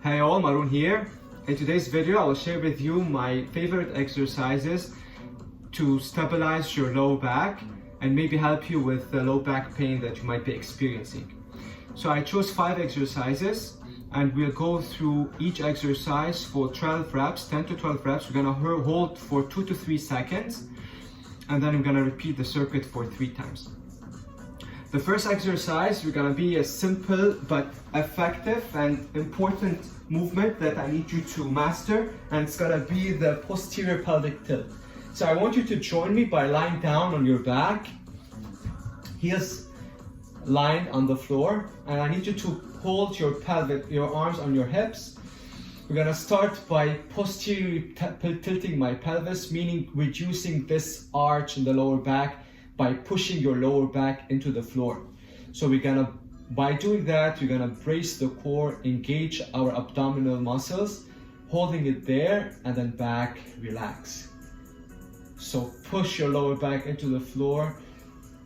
Hey all, Maroon here. In today's video, I will share with you my favorite exercises to stabilize your lower back and maybe help you with the low back pain that you might be experiencing. So I chose 5 exercises and we'll go through each exercise for 12 reps, 10 to 12 reps. We're gonna hold for 2 to 3 seconds and then we're gonna repeat the circuit for 3 times. The first exercise, we're gonna be a simple but effective and important movement that I need you to master, and it's gonna be the posterior pelvic tilt. So I want you to join me by lying down on your back, heels lying on the floor, and I need you to hold your arms on your hips. We're gonna start by posteriorly tilting my pelvis, meaning reducing this arch in the lower back by pushing your lower back into the floor. So by doing that, we're gonna brace the core, engage our abdominal muscles, holding it there, and then back, relax. So push your lower back into the floor,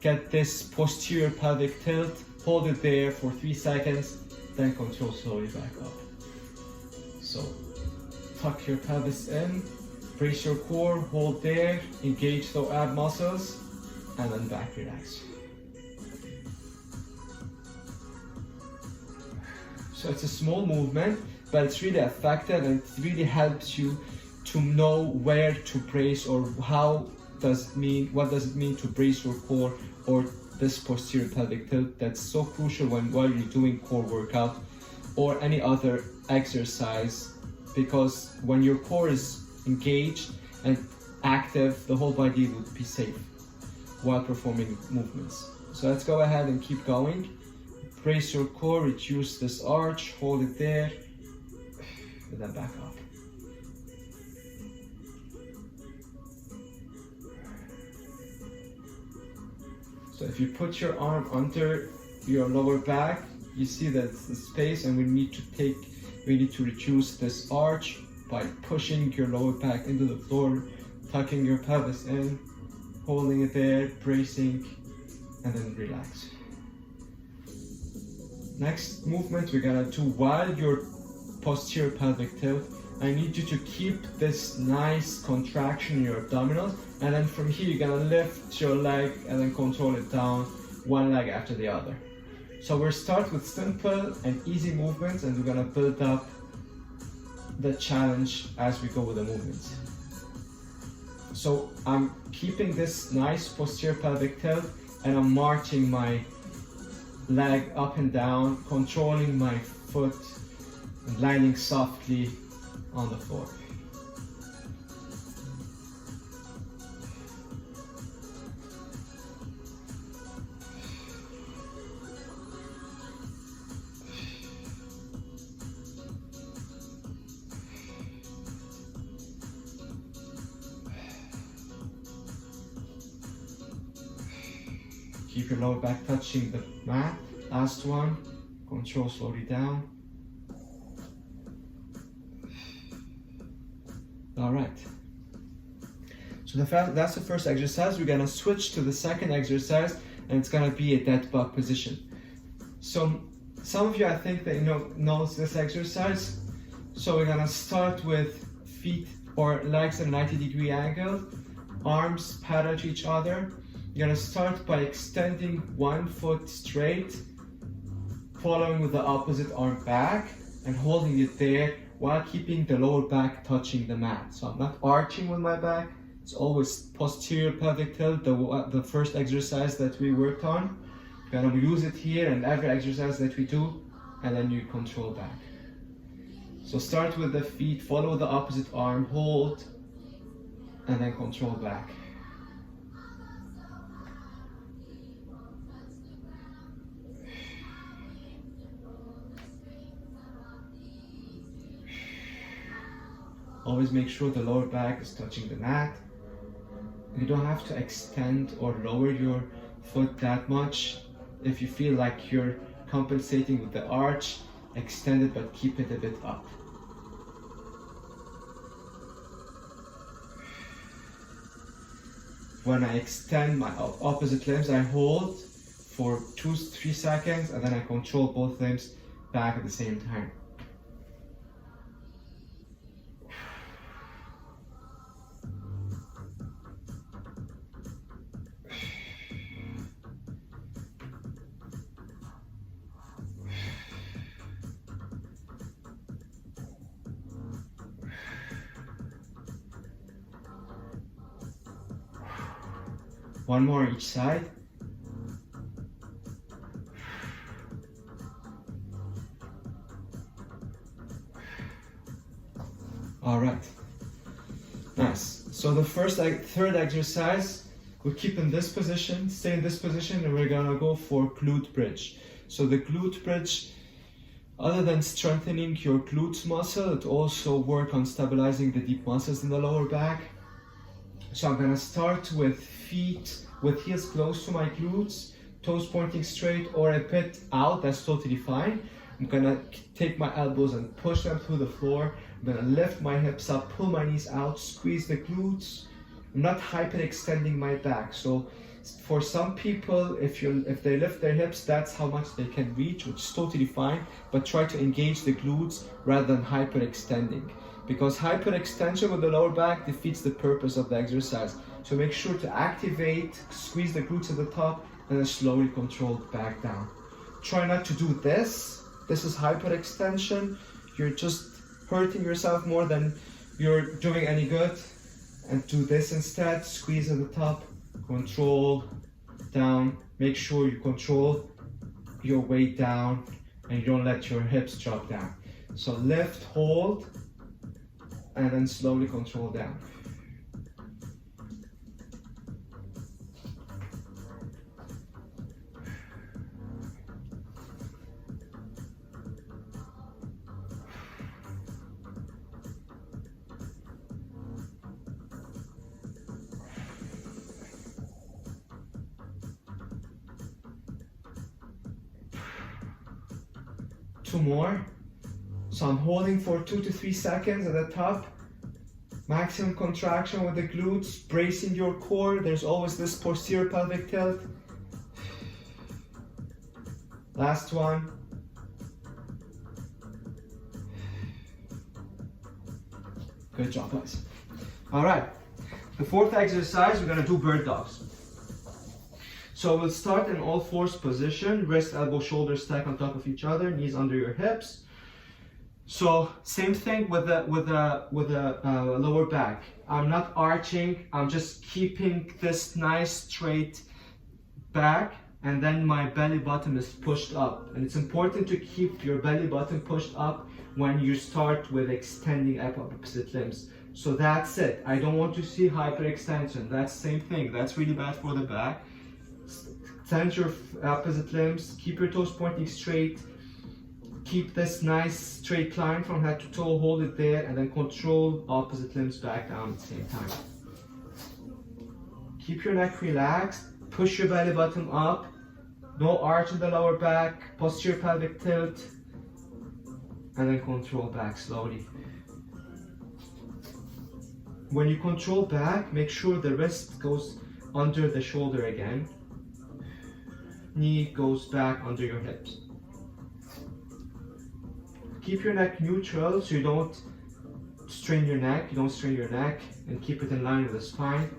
get this posterior pelvic tilt, hold it there for 3 seconds, then control slowly back up. So tuck your pelvis in, brace your core, hold there, engage the ab muscles, and then back, relax. So it's a small movement, but it's really effective and it really helps you to know where to brace or what does it mean to brace your core or this posterior pelvic tilt. That's so crucial while you're doing core workout or any other exercise, because when your core is engaged and active, the whole body would be safe while performing movements. So let's go ahead and keep going. Brace your core, reduce this arch, hold it there, and then back up. So if you put your arm under your lower back, you see that it's the space, and we need to reduce this arch by pushing your lower back into the floor, tucking your pelvis in, holding it there, bracing, and then relax. Next movement we're gonna do while your posterior pelvic tilt. I need you to keep this nice contraction in your abdominals, and then from here you're gonna lift your leg and then control it down, one leg after the other. So we'll start with simple and easy movements, and we're gonna build up the challenge as we go with the movements. So I'm keeping this nice posterior pelvic tilt and I'm marching my leg up and down, controlling my foot and landing softly on the floor. Keep your lower back touching the mat. Last one. Control slowly down. All right. So that's the first exercise. We're gonna switch to the second exercise, and it's gonna be a dead bug position. So some of you, I think that knows this exercise. So we're gonna start with feet or legs at a 90-degree angle, arms parallel to each other. You're gonna start by extending one foot straight, following with the opposite arm back and holding it there while keeping the lower back touching the mat. So I'm not arching with my back, it's always posterior pelvic tilt, the first exercise that we worked on. You're gonna use it here and every exercise that we do, and then you control back. So start with the feet, follow the opposite arm, hold, and then control back. Always make sure the lower back is touching the mat. You don't have to extend or lower your foot that much. If you feel like you're compensating with the arch, extend it but keep it a bit up. When I extend my opposite limbs, I hold for 2-3 seconds and then I control both limbs back at the same time. One more on each side. All right, nice. So the third exercise, we'll keep in this position, stay in this position, and we're gonna go for glute bridge. So the glute bridge, other than strengthening your glutes muscle, it also works on stabilizing the deep muscles in the lower back. So I'm gonna start with heels close to my glutes, toes pointing straight or a bit out, that's totally fine. I'm gonna take my elbows and push them through the floor. I'm gonna lift my hips up, pull my knees out, squeeze the glutes. I'm not hyperextending my back. So for some people, if they lift their hips, that's how much they can reach, which is totally fine. But try to engage the glutes rather than hyperextending, because hyperextension with the lower back defeats the purpose of the exercise. So make sure to activate, squeeze the glutes at the top, and then slowly control back down. Try not to do this. This is hyperextension. You're just hurting yourself more than you're doing any good. And do this instead. Squeeze at the top, control down. Make sure you control your weight down and you don't let your hips drop down. So lift, hold, and then slowly control down. Two more. So I'm holding for 2 to 3 seconds at the top. Maximum contraction with the glutes, bracing your core. There's always this posterior pelvic tilt. Last one. Good job, guys. All right, the fourth exercise, we're gonna do bird dogs. So we'll start in all fours position, wrist, elbow, shoulder stack on top of each other, knees under your hips. So same thing with the lower back. I'm not arching, I'm just keeping this nice straight back, and then my belly button is pushed up. And it's important to keep your belly button pushed up when you start with extending opposite limbs. So that's it. I don't want to see hyperextension. That's the same thing. That's really bad for the back. Extend your opposite limbs, keep your toes pointing straight, keep this nice straight line from head to toe, hold it there, and then control opposite limbs back down at the same time. Keep your neck relaxed, push your belly button up, no arch in the lower back, posterior pelvic tilt, and then control back slowly. When you control back, make sure the wrist goes under the shoulder again. Knee goes back under your hips. Keep your neck neutral so you don't strain your neck, and keep it in line with the spine.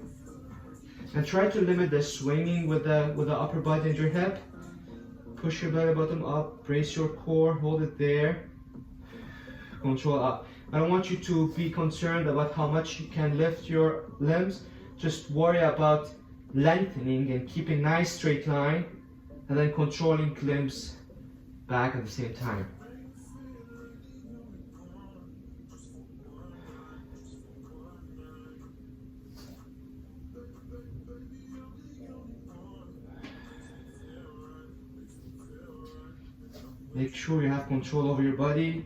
And try to limit the swinging with the upper body and your hip. Push your belly button up, brace your core, hold it there. Control up. I don't want you to be concerned about how much you can lift your limbs. Just worry about lengthening and keeping nice straight line, and then controlling limbs back at the same time. Make sure you have control over your body.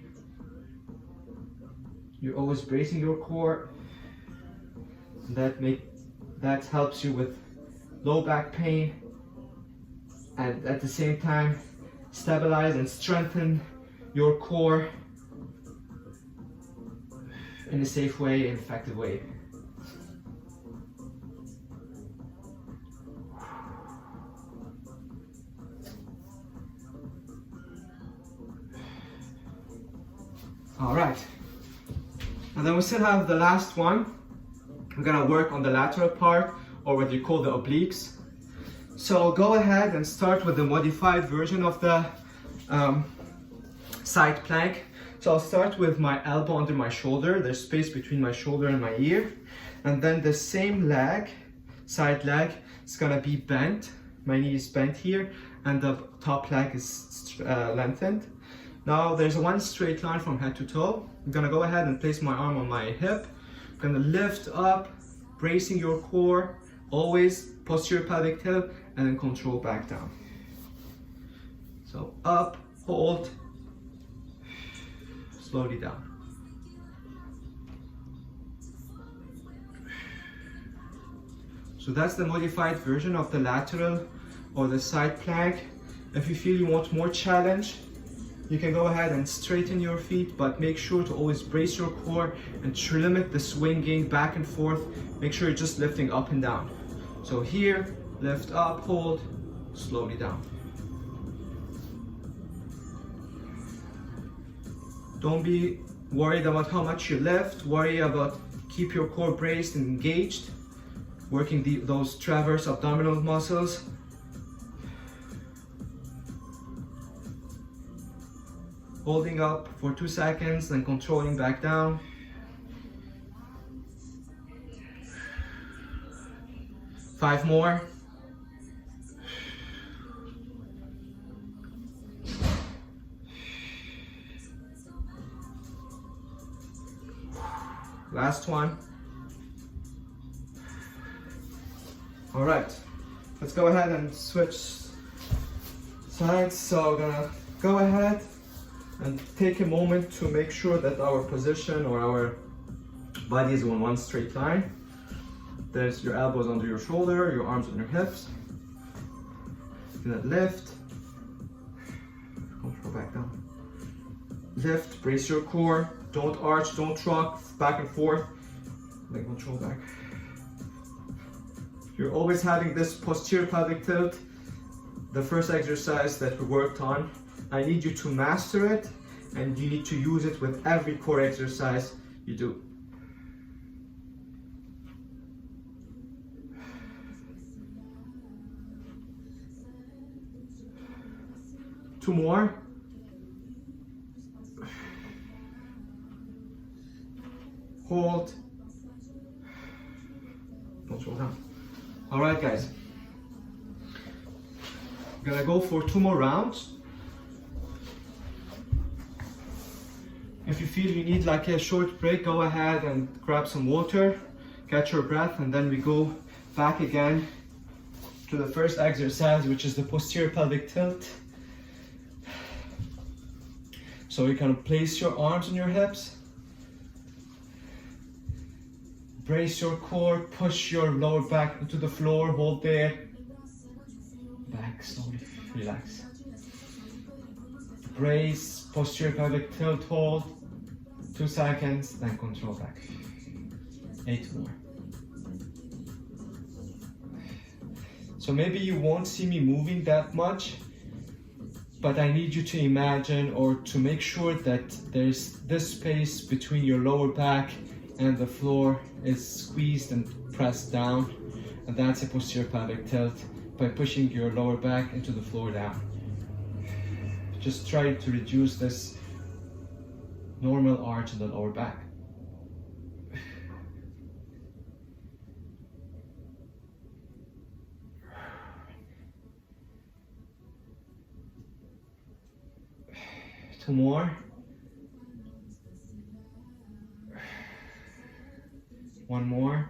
You're always bracing your core. That helps you with low back pain, and at the same time stabilize and strengthen your core in a safe way, an effective way. All right, and then we still have the last one. We're gonna work on the lateral part, or what you call the obliques. So go ahead and start with the modified version of the side plank. So I'll start with my elbow under my shoulder. There's space between my shoulder and my ear. And then the same leg, side leg, it's gonna be bent. My knee is bent here and the top leg is lengthened. Now there's one straight line from head to toe. I'm gonna go ahead and place my arm on my hip. I'm gonna lift up, bracing your core, always posterior pelvic tilt, and then control back down. So up, hold, slowly down. So that's the modified version of the lateral or the side plank. If you feel you want more challenge, you can go ahead and straighten your feet, but make sure to always brace your core and limit the swinging back and forth. Make sure you're just lifting up and down. So here, lift up, hold, slowly down. Don't be worried about how much you lift. Worry about keep your core braced and engaged, working those transverse abdominal muscles. Holding up for 2 seconds, then controlling back down. Five more. Last one. All right, let's go ahead and switch sides. So I'm gonna go ahead and take a moment to make sure that our position or our body is on one straight line. There's your elbows under your shoulder, your arms on your hips. You're gonna lift, control back down. Lift, brace your core, don't arch, don't rock back and forth, then control back. You're always having this posterior pelvic tilt, the first exercise that we worked on. I need you to master it, and you need to use it with every core exercise you do. Two more. Hold. Control down. All right, guys. I'm gonna go for 2 more rounds. If you feel you need like a short break, go ahead and grab some water, catch your breath, and then we go back again to the first exercise, which is the posterior pelvic tilt. So you can place your arms on your hips, brace your core, push your lower back into the floor, hold there, back slowly, relax. Brace, posterior pelvic tilt, hold, 2 seconds, then control back. 8 more. So maybe you won't see me moving that much, but I need you to imagine or to make sure that there's this space between your lower back and the floor is squeezed and pressed down, and that's a posterior pelvic tilt by pushing your lower back into the floor down. Just try to reduce this normal arch in the lower back. Two more. One more.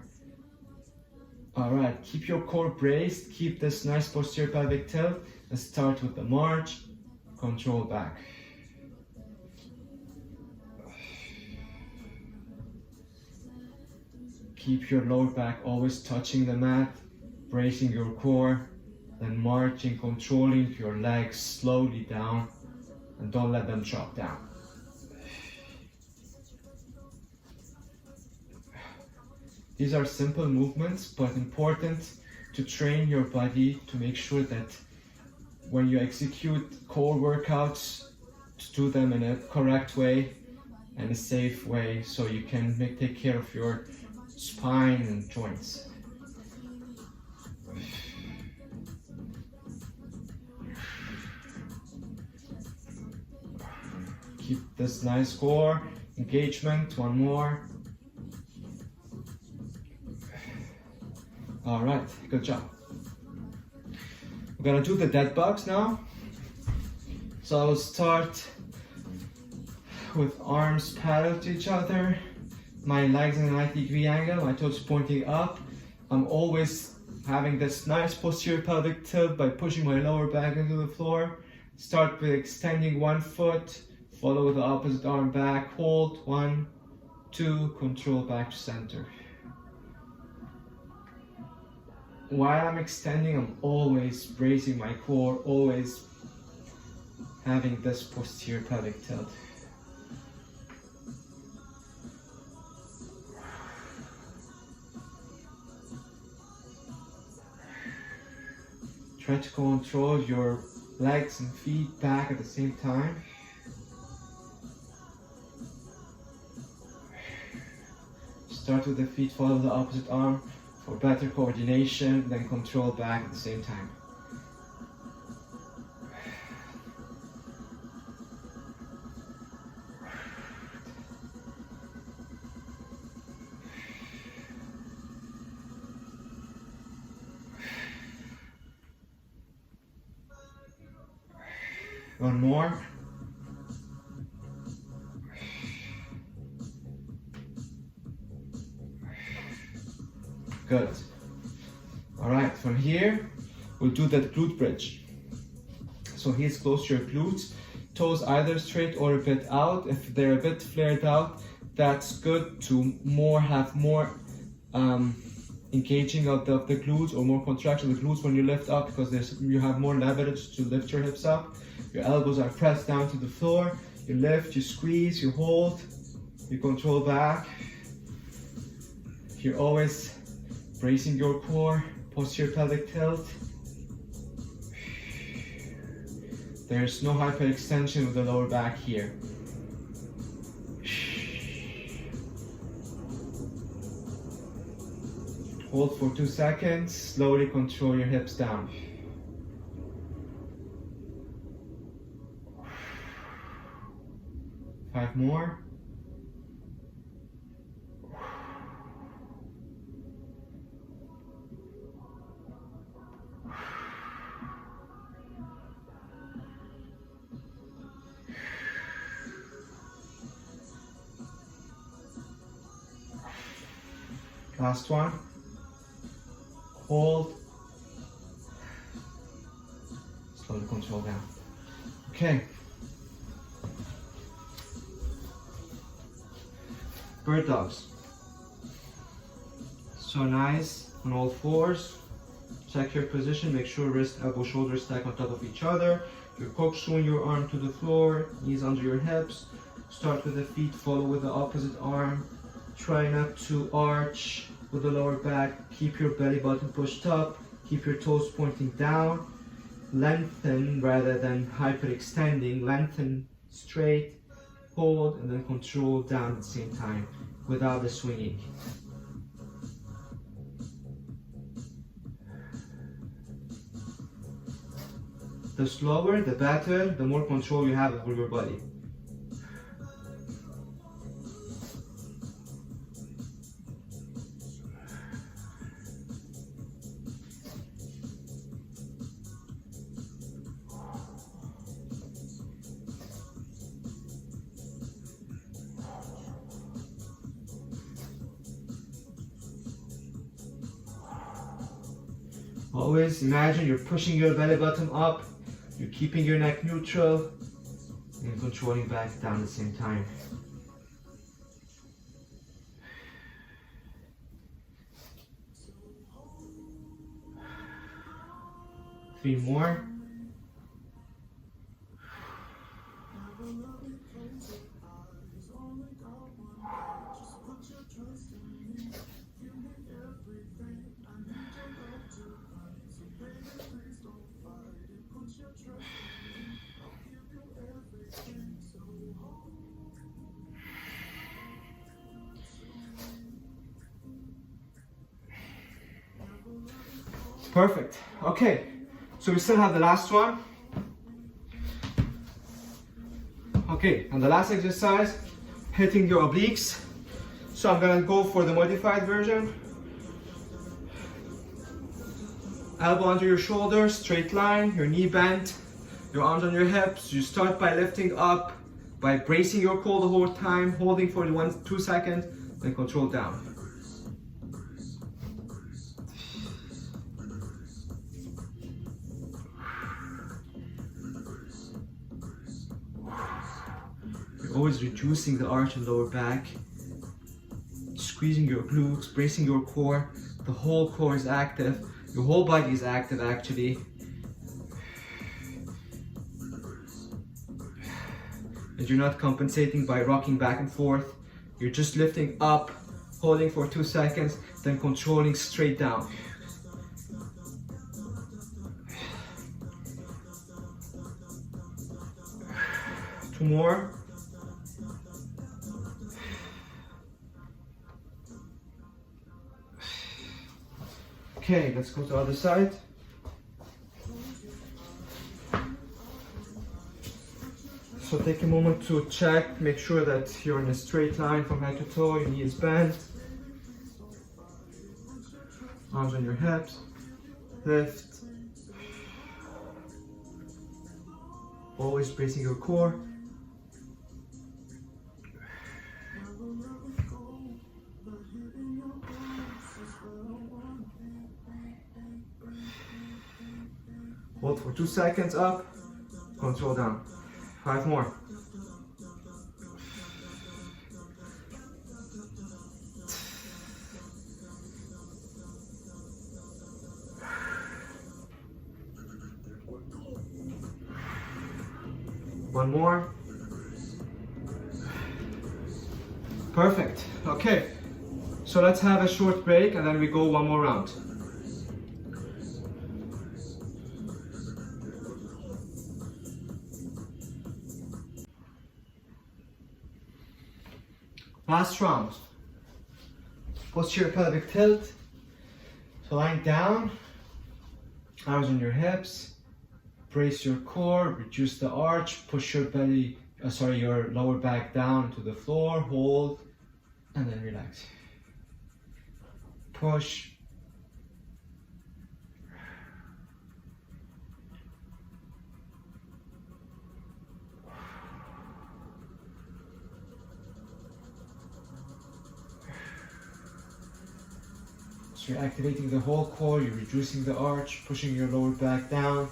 All right, keep your core braced, keep this nice posterior pelvic tilt, and start with the march, control back. Keep your lower back always touching the mat, bracing your core, then marching, controlling your legs slowly down, and don't let them drop down. These are simple movements, but important to train your body to make sure that when you execute core workouts, to do them in a correct way and a safe way, so you can take care of your spine and joints. Keep this nice core engagement. One more. All right, good job. We're gonna do the dead bugs now. So I'll start with arms parallel to each other, my legs in a 90-degree angle, my toes pointing up. I'm always having this nice posterior pelvic tilt by pushing my lower back into the floor. Start with extending one foot, follow with the opposite arm back, hold, 1, 2, control back to center. While I'm extending, I'm always bracing my core, always having this posterior pelvic tilt. Try to control your legs and feet back at the same time. Start with the feet, follow the opposite arm for better coordination, then control back at the same time. One more. Good. All right, from here, we'll do that glute bridge. So heels close to your glutes, toes either straight or a bit out. If they're a bit flared out, that's good to have more engaging of the glutes or more contraction of the glutes when you lift up, because you have more leverage to lift your hips up. Your elbows are pressed down to the floor. You lift, you squeeze, you hold, you control back. You're always bracing your core, posterior pelvic tilt. There's no hyperextension of the lower back here. Hold for 2 seconds, slowly control your hips down. Five more. Last one. Hold. Slowly control down. Okay. Bird dogs. So nice on all fours. Check your position. Make sure wrist, elbow, shoulder stack on top of each other. You're corkscrewing your arm to the floor. Knees under your hips. Start with the feet. Follow with the opposite arm. Try not to arch with the lower back. Keep your belly button pushed up. Keep your toes pointing down. Lengthen rather than hyperextending. Lengthen straight. Hold and then control down at the same time without the swinging. The slower, the better, the more control you have over your body. Always imagine you're pushing your belly button up, you're keeping your neck neutral, and controlling back down at the same time. Three more. Perfect. Okay, so we still have the last one. Okay, and the last exercise, hitting your obliques. So I'm gonna go for the modified version. Elbow under your shoulders, straight line, your knee bent, your arms on your hips. You start by lifting up, by bracing your core the whole time, holding for 1-2 seconds, then control down. You're always reducing the arch and lower back, squeezing your glutes, bracing your core. The whole core is active. Your whole body is active actually. And you're not compensating by rocking back and forth. You're just lifting up, holding for 2 seconds, then controlling straight down. Two more. Okay, let's go to the other side. So take a moment to check, make sure that you're in a straight line from head to toe, your knee is bent. Arms on your hips, lift. Always bracing your core. Hold for 2 seconds up, control down. 5 more. One more. Perfect. Okay. So let's have a short break and then we go one more round. Last round. Posterior pelvic tilt. So lying down, arms on your hips, brace your core, reduce the arch, push your belly, your lower back down to the floor, hold, and then relax. Push. So you're activating the whole core, you're reducing the arch, pushing your lower back down,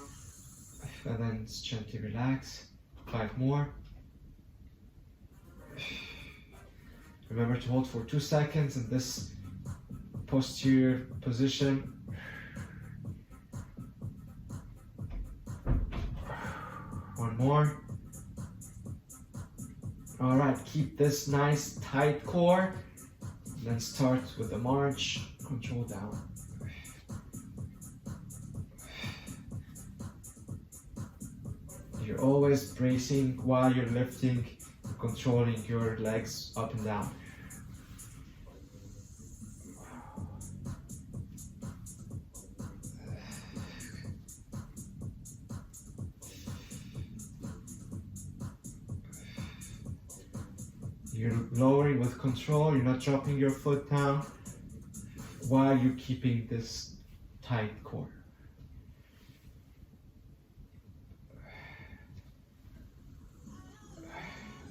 and then gently relax. 5 more. Remember to hold for 2 seconds in this posterior position. One more. All right, keep this nice tight core. Then start with the march, control down. You're always bracing while you're lifting, controlling your legs up and down. You're lowering with control, you're not dropping your foot down while you're keeping this tight core.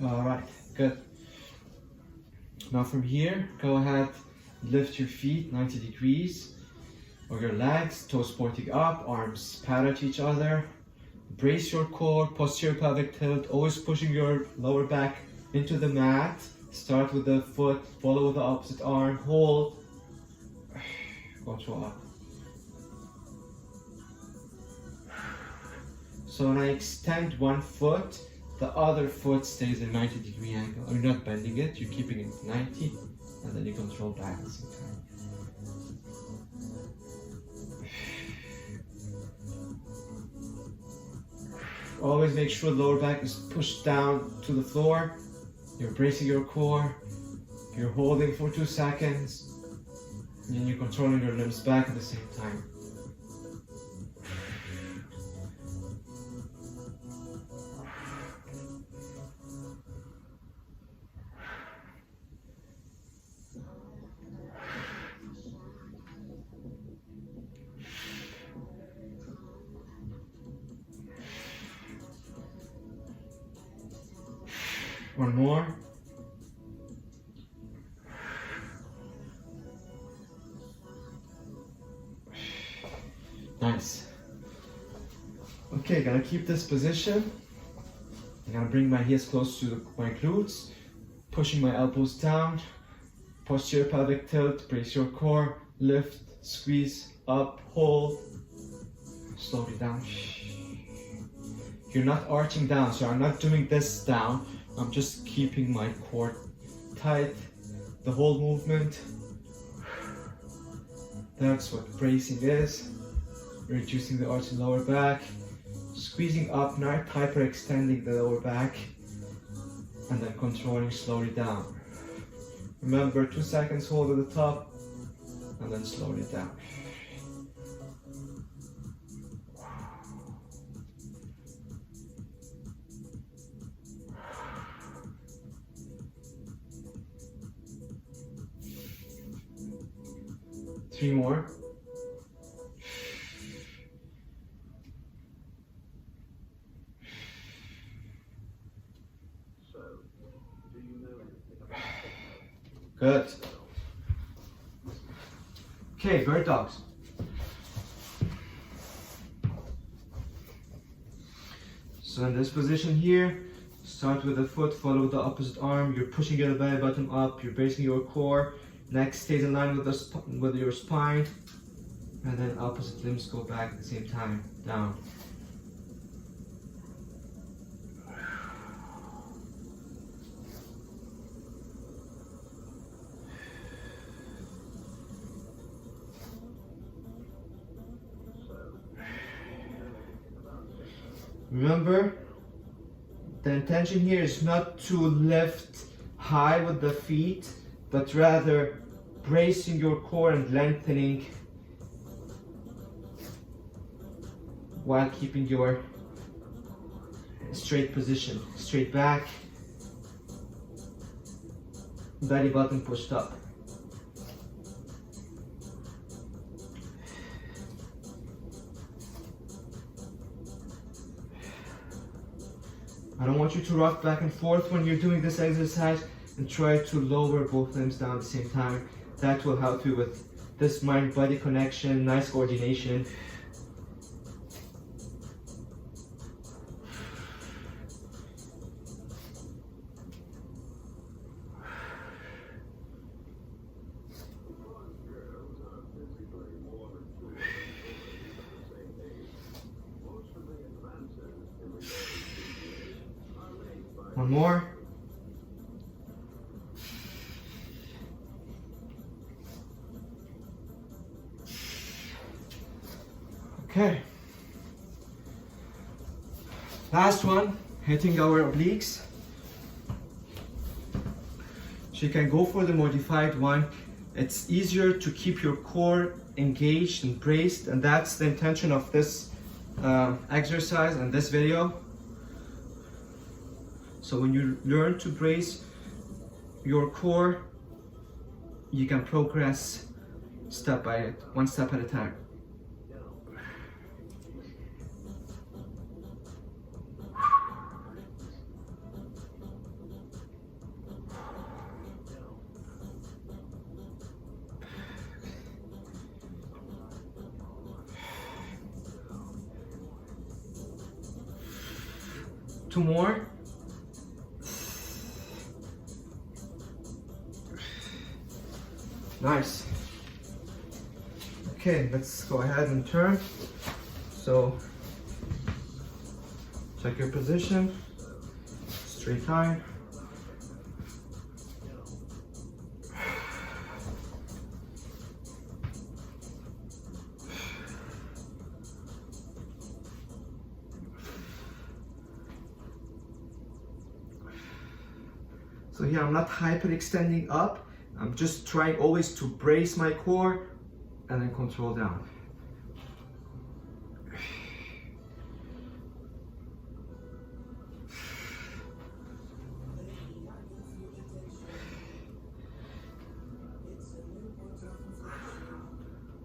All right, good. Now from here, go ahead, lift your feet 90 degrees, or your legs, toes pointing up, arms parallel to each other. Brace your core, posterior pelvic tilt, always pushing your lower back into the mat. Start with the foot, follow with the opposite arm, hold, control up. So when I extend one foot, the other foot stays in 90-degree angle. You're not bending it, you're keeping it 90, and then you control back at the same time. Always make sure the lower back is pushed down to the floor. You're bracing your core. You're holding for 2 seconds. And you're controlling your limbs back at the same time. One more. Nice. Okay, gonna keep this position. I'm gonna bring my heels close to my glutes, pushing my elbows down, posterior pelvic tilt, brace your core, lift, squeeze, up, hold, slowly down. You're not arching down, so I'm not doing this down. I'm just keeping my core tight, the whole movement. That's what bracing is. Reducing the arch in the lower back, squeezing up, not hyperextending the lower back, and then controlling slowly down. Remember, 2 seconds hold at the top, and then slowly down. Three more. Good. Okay, bird dogs. So in this position here, start with the foot, follow the opposite arm. You're pushing your belly button up, you're bracing your core. Neck stays in line with your spine. And then opposite limbs go back at the same time, down. Remember, the intention here is not to lift high with the feet, but rather bracing your core and lengthening while keeping your straight position, straight back, belly button pushed up. I don't want you to rock back and forth when you're doing this exercise, and try to lower both limbs down at the same time. That will help you with this mind-body connection, nice coordination. One more. Okay. Last one, hitting our obliques. So you can go for the modified one. It's easier to keep your core engaged and braced, and that's the intention of this exercise and this video. So when you learn to brace your core, you can progress step by it, one step at a time. Two more. Nice. Okay, let's go ahead and turn. So, check your position, straight line. So here I'm not hyperextending up. I'm just trying always to brace my core and then control down.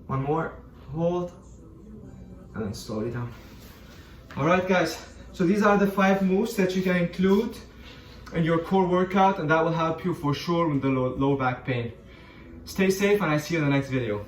One more, hold, and then slowly down. All right, guys, so these are the 5 moves that you can include in your core workout, and that will help you for sure with the low back pain. Stay safe, and I see you in the next video.